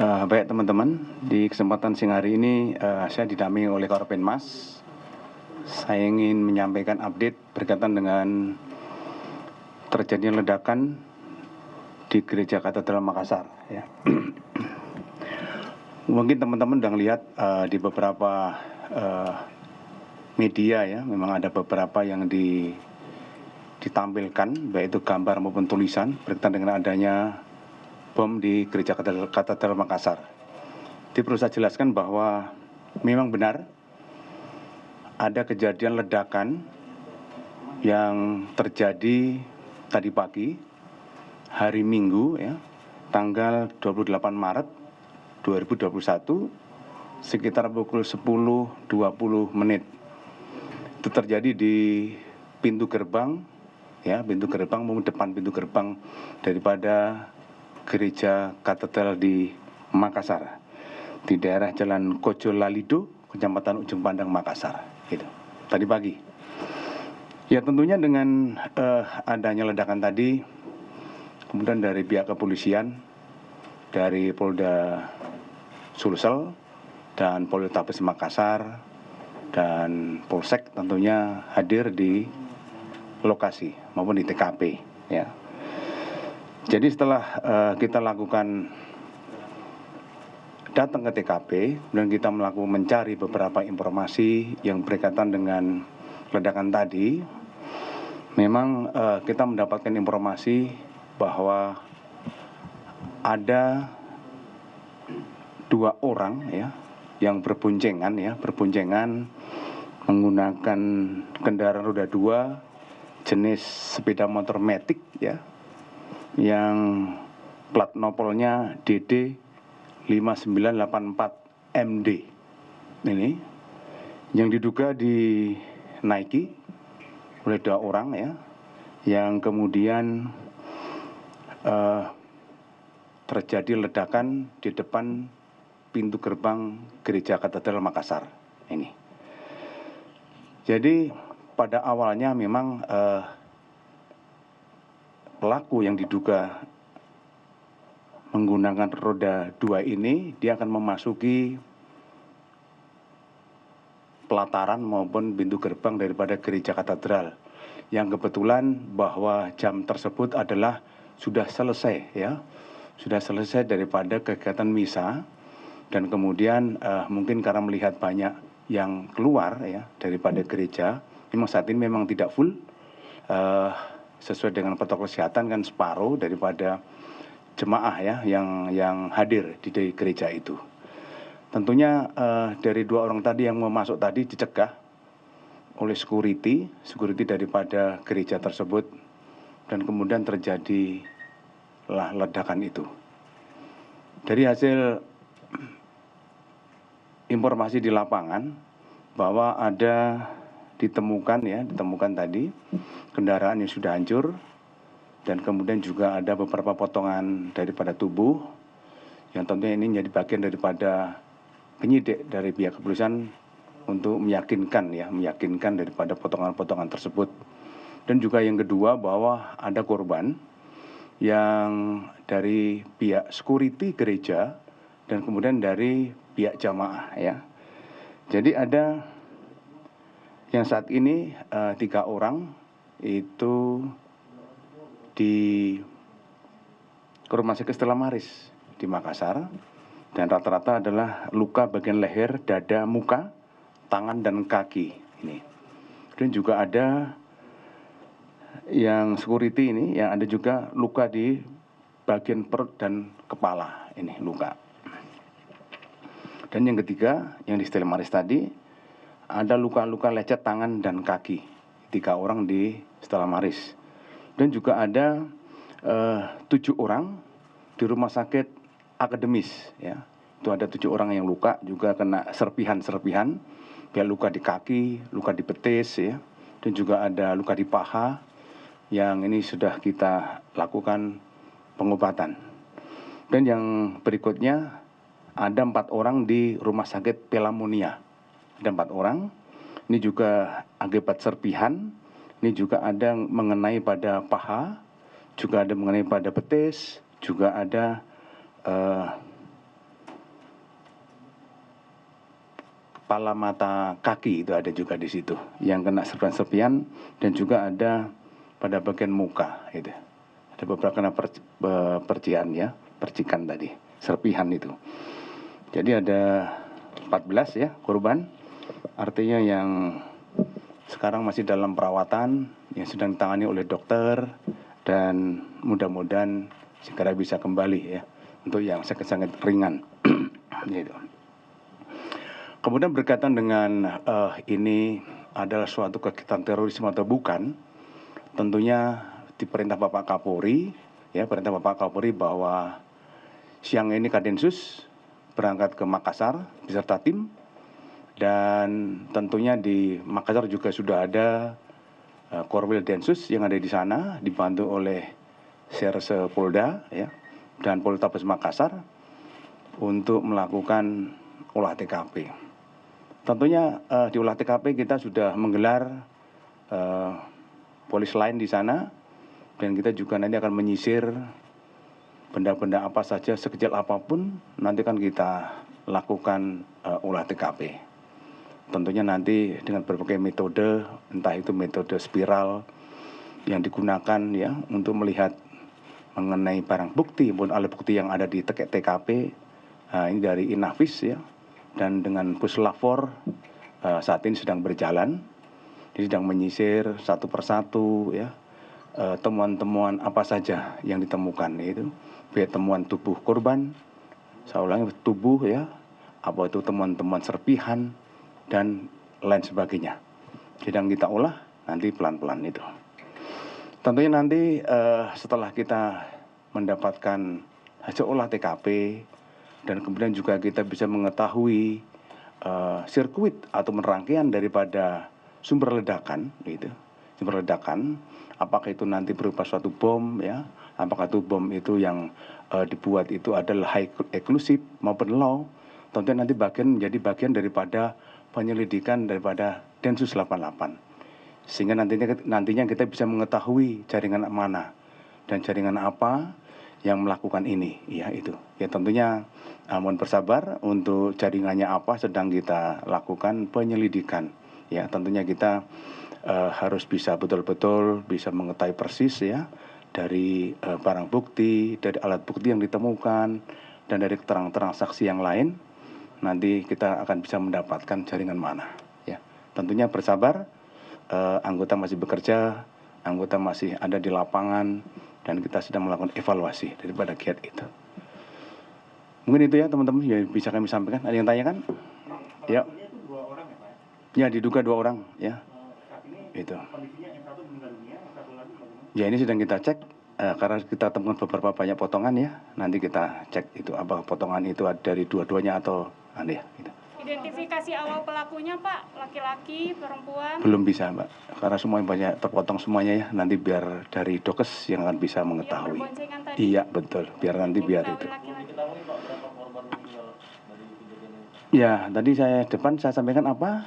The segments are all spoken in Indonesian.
Baik teman-teman, di kesempatan siang hari ini saya didampingi oleh Korpenmas. Saya ingin menyampaikan update berkaitan dengan terjadinya ledakan di Gereja Katedral Makassar. Ya. Mungkin teman-teman sudah lihat di beberapa media ya, memang ada beberapa yang ditampilkan, baik itu gambar maupun tulisan berkaitan dengan adanya bom di Gereja Katedral Makassar. Jadi perlu saya jelaskan bahwa memang benar ada kejadian ledakan yang terjadi tadi pagi, hari Minggu ya, tanggal 28 Maret 2021, sekitar pukul 10.20 menit. Itu terjadi di pintu gerbang, ya, pintu gerbang maupun depan pintu gerbang daripada Gereja Katedral di Makassar, di daerah Jalan Kojo Lalido, Kecamatan Ujung Pandang, Makassar. Gitu. Tadi pagi. Ya tentunya dengan adanya ledakan tadi, kemudian dari pihak kepolisian, dari Polda Sulsel dan Polrestabes Makassar dan Polsek tentunya hadir di lokasi maupun di TKP. Ya. Jadi setelah kita lakukan datang ke TKP dan kita melakukan mencari beberapa informasi yang berkaitan dengan ledakan tadi, memang kita mendapatkan informasi bahwa ada 2 orang ya yang berboncengan menggunakan kendaraan roda 2 jenis sepeda motor matic ya, yang plat nopolnya DD 5984 MD. Ini yang diduga dinaiki oleh 2 orang ya, yang kemudian terjadi ledakan di depan pintu gerbang Gereja Katedral Makassar ini. Jadi pada awalnya memang pelaku yang diduga menggunakan roda 2 ini, dia akan memasuki pelataran maupun pintu gerbang daripada Gereja Katedral, yang kebetulan bahwa jam tersebut adalah sudah selesai ya, sudah selesai daripada kegiatan misa, dan kemudian mungkin karena melihat banyak yang keluar ya daripada gereja, memang saat ini memang tidak full, sesuai dengan protokol kesehatan kan separuh daripada jemaah ya yang hadir di gereja itu. Tentunya dari 2 orang tadi yang mau masuk tadi dicegah oleh security daripada gereja tersebut, dan kemudian terjadilah ledakan itu. Dari hasil informasi di lapangan bahwa ada ditemukan tadi kendaraan yang sudah hancur, dan kemudian juga ada beberapa potongan daripada tubuh yang tentunya ini menjadi bagian daripada penyidik dari pihak kepolisian untuk meyakinkan daripada potongan-potongan tersebut. Dan juga yang kedua bahwa ada korban yang dari pihak security gereja dan kemudian dari pihak jamaah ya. Jadi ada yang saat ini 3 orang itu di Rumah Sakit Stella Maris di Makassar, dan rata-rata adalah luka bagian leher, dada, muka, tangan dan kaki ini. Dan juga ada yang security ini yang ada juga luka di bagian perut dan kepala ini luka. Dan yang ketiga yang di Stella Maris tadi ada luka-luka lecet tangan dan kaki, 3 orang di Stella Maris. Dan juga ada 7 orang di Rumah Sakit Akademis ya. Itu ada 7 orang yang luka, juga kena serpihan-serpihan, ya, luka di kaki, luka di betis ya, dan juga ada luka di paha yang ini sudah kita lakukan pengobatan. Dan yang berikutnya ada 4 orang di Rumah Sakit Pelamonia. Ada 4 orang. Ini juga akibat serpihan. Ini juga ada mengenai pada paha, juga ada mengenai pada betis, juga ada kepala, mata, kaki itu ada juga di situ yang kena serpihan-serpihan, dan juga ada pada bagian muka itu. Ada beberapa kena percikan ya, percikan tadi, serpihan itu. Jadi ada 14 ya korban, artinya yang sekarang masih dalam perawatan, yang sedang ditangani oleh dokter, dan mudah-mudahan segera bisa kembali ya, untuk yang sangat-sangat ringan. Gitu. Kemudian berkaitan dengan ini adalah suatu kegiatan terorisme atau bukan, tentunya di perintah Bapak Kapolri, ya perintah Bapak Kapolri bahwa siang ini Kadensus berangkat ke Makassar beserta tim, dan tentunya di Makassar juga sudah ada Korwil Densus yang ada di sana dibantu oleh Serse Polda ya dan Polrestabes Makassar untuk melakukan olah TKP. Tentunya di olah TKP kita sudah menggelar polis lain di sana, dan kita juga nanti akan menyisir benda-benda apa saja sekecil apapun, nanti kan kita lakukan olah TKP. Tentunya nanti dengan berbagai metode, entah itu metode spiral yang digunakan ya untuk melihat mengenai barang bukti maupun alat bukti yang ada di TKP. Ini dari Inavis ya, dan dengan Puslapfor saat ini sedang berjalan, dia sedang menyisir satu persatu ya temuan-temuan apa saja yang ditemukan itu, baik temuan tubuh korban, saya ulangi tubuh ya, apa itu temuan-temuan serpihan dan lain sebagainya. Sedang kita olah nanti pelan-pelan itu. Tentunya nanti setelah kita mendapatkan hasil olah TKP, dan kemudian juga kita bisa mengetahui sirkuit atau rangkaian daripada sumber ledakan, gitu. Sumber ledakan, apakah itu nanti berupa suatu bom, ya, apakah itu bom itu yang dibuat itu adalah high explosive maupun low, tentunya nanti menjadi bagian daripada penyelidikan daripada Densus 88. Sehingga nantinya kita bisa mengetahui jaringan mana dan jaringan apa yang melakukan ini, ya itu. Ya tentunya mohon bersabar untuk jaringannya apa sedang kita lakukan penyelidikan. Ya tentunya kita harus bisa betul-betul bisa mengetahui persis ya dari barang bukti, dari alat bukti yang ditemukan, dan dari keterangan saksi yang lain. Nanti kita akan bisa mendapatkan jaringan mana. Ya tentunya bersabar. Anggota masih bekerja, anggota masih ada di lapangan, dan kita sedang melakukan evaluasi daripada kiat itu. Mungkin itu ya teman-teman yang bisa kami sampaikan. Ada yang tanyakan? Ya. Ya diduga 2 orang ya. Itu. Ya ini sedang kita cek karena kita temukan beberapa banyak potongan ya. Nanti kita cek itu apa potongan itu dari dua-duanya atau aneh ya. Gitu. Identifikasi awal pelakunya Pak, laki-laki, perempuan? Belum bisa Mbak, karena semuanya banyak terpotong semuanya ya. Nanti biar dari Dokes yang akan bisa mengetahui. Iya betul, biar nanti biar itu. Ya tadi saya sampaikan apa?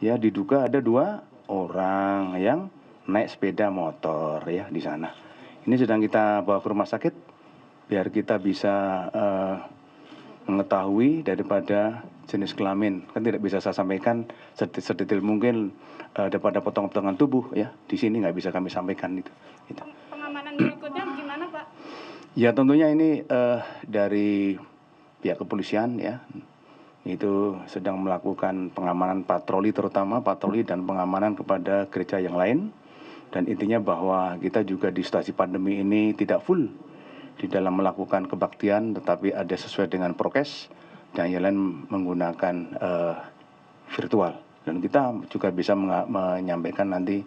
Ya diduga ada 2 orang yang naik sepeda motor ya di sana. Ini sedang kita bawa ke rumah sakit biar kita bisa mengetahui daripada jenis kelamin. Kan tidak bisa saya sampaikan sedetail mungkin daripada potongan-potongan tubuh ya. Di sini nggak bisa kami sampaikan itu. Pengamanan berikutnya gimana Pak? Ya tentunya ini dari pihak kepolisian ya, itu sedang melakukan pengamanan patroli, terutama patroli dan pengamanan kepada gereja yang lain. Dan intinya bahwa kita juga di situasi pandemi ini tidak full di dalam melakukan kebaktian, tetapi ada sesuai dengan prokes, dan yang lain menggunakan virtual. Dan kita juga bisa menyampaikan nanti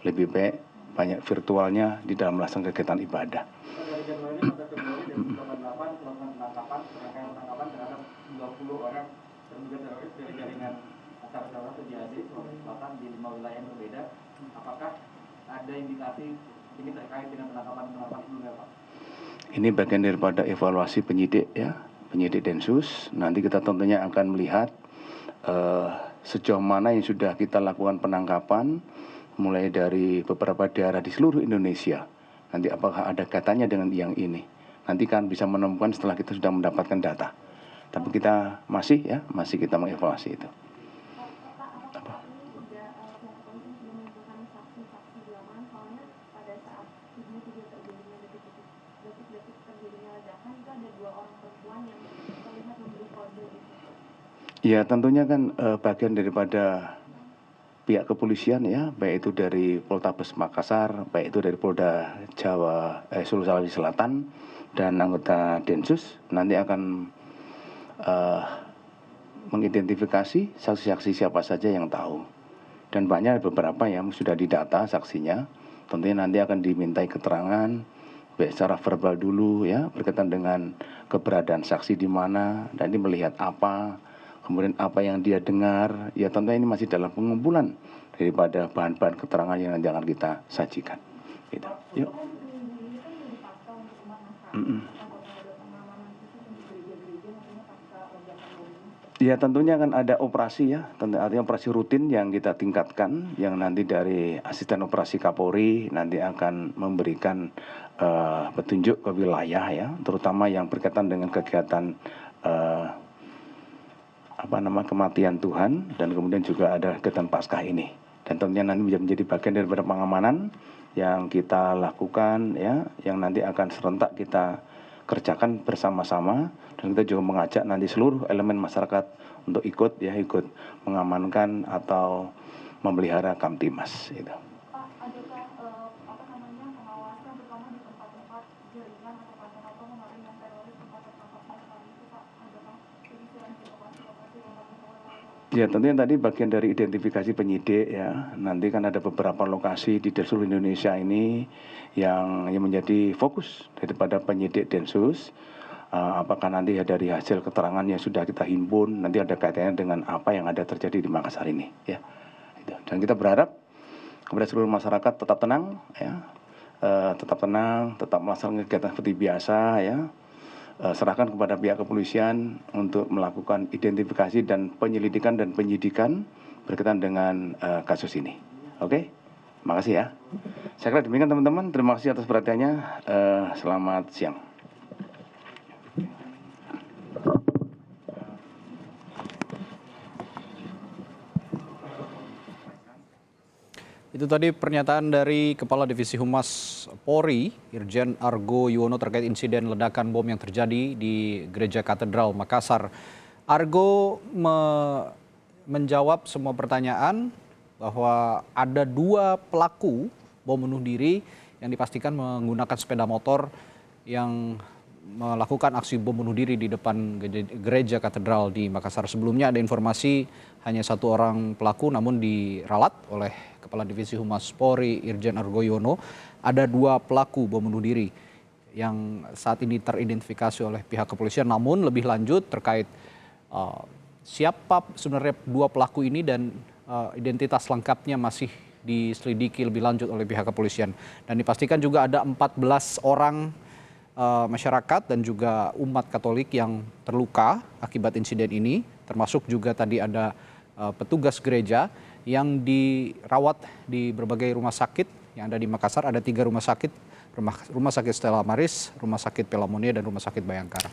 lebih baik banyak virtualnya di dalam melaksanakan kegiatan ibadah. Apakah ada indikasi ini terkait dengan penangkapan sebelumnya Pak? Ini bagian daripada evaluasi penyidik ya, penyidik Densus. Nanti kita tentunya akan melihat sejauh mana yang sudah kita lakukan penangkapan, mulai dari beberapa daerah di seluruh Indonesia. Nanti apakah ada kaitannya dengan yang ini? Nanti kan bisa menemukan setelah kita sudah mendapatkan data. Tapi kita masih kita mengevaluasi itu. Ya tentunya kan bagian daripada pihak kepolisian ya, baik itu dari Poltabes Makassar, baik itu dari Polda Sulawesi Selatan dan anggota Densus nanti akan mengidentifikasi saksi-saksi siapa saja yang tahu. Dan banyak beberapa yang sudah didata saksinya, tentunya nanti akan dimintai keterangan baik secara verbal dulu ya, berkaitan dengan keberadaan saksi di mana, dan ini melihat apa, kemudian apa yang dia dengar, ya tentunya ini masih dalam pengumpulan daripada bahan-bahan keterangan yang nanti akan kita sajikan. Gitu. Yuk. Ya tentunya akan ada operasi ya, artinya operasi rutin yang kita tingkatkan, yang nanti dari asisten operasi Kapolri nanti akan memberikan petunjuk ke wilayah ya, terutama yang berkaitan dengan kegiatan kematian Tuhan, dan kemudian juga ada kegiatan Paskah ini. Dan tentunya nanti menjadi bagian daripada pengamanan yang kita lakukan ya, yang nanti akan serentak kita kerjakan bersama-sama, dan kita juga mengajak nanti seluruh elemen masyarakat untuk ikut mengamankan atau memelihara Kamtimas gitu. Pak, adakah pengawasan terutama di tempat-tempat jaringan atau kantor-kantor kemarin yang teroris tempat tertangkapnya sekali itu Pak, adakah penyisiran lokasi-lokasi Ya tentunya tadi bagian dari identifikasi penyidik ya, nanti kan ada beberapa lokasi di seluruh Indonesia ini yang menjadi fokus daripada penyidik Densus. Apakah nanti dari hasil keterangan yang sudah kita himpun nanti ada kaitannya dengan apa yang ada terjadi di Makassar ini ya. Dan kita berharap kepada seluruh masyarakat tetap tenang ya, tetap melaksanakan kegiatan seperti biasa ya. Serahkan kepada pihak kepolisian untuk melakukan identifikasi dan penyelidikan dan penyidikan berkaitan dengan kasus ini. Oke, makasih ya. Saya kira demikian teman-teman. Terima kasih atas perhatiannya. Selamat siang. Itu tadi pernyataan dari Kepala Divisi Humas Polri, Irjen Argo Yuwono terkait insiden ledakan bom yang terjadi di Gereja Katedral Makassar. Argo menjawab semua pertanyaan bahwa ada 2 pelaku bom bunuh diri yang dipastikan menggunakan sepeda motor yang melakukan aksi bom bunuh diri di depan Gereja Katedral di Makassar. Sebelumnya ada informasi hanya 1 orang pelaku namun diralat oleh Kepala Divisi Humas Polri Irjen Argo Yuwono. Ada 2 pelaku bom bunuh diri yang saat ini teridentifikasi oleh pihak kepolisian. Namun lebih lanjut terkait siapa sebenarnya 2 pelaku ini dan identitas lengkapnya masih diselidiki lebih lanjut oleh pihak kepolisian. Dan dipastikan juga ada 14 orang masyarakat dan juga umat Katolik yang terluka akibat insiden ini, termasuk juga tadi ada petugas gereja yang dirawat di berbagai rumah sakit yang ada di Makassar. Ada 3 rumah sakit, rumah sakit Stella Maris, rumah sakit Pelamonia, dan rumah sakit Bayangkara.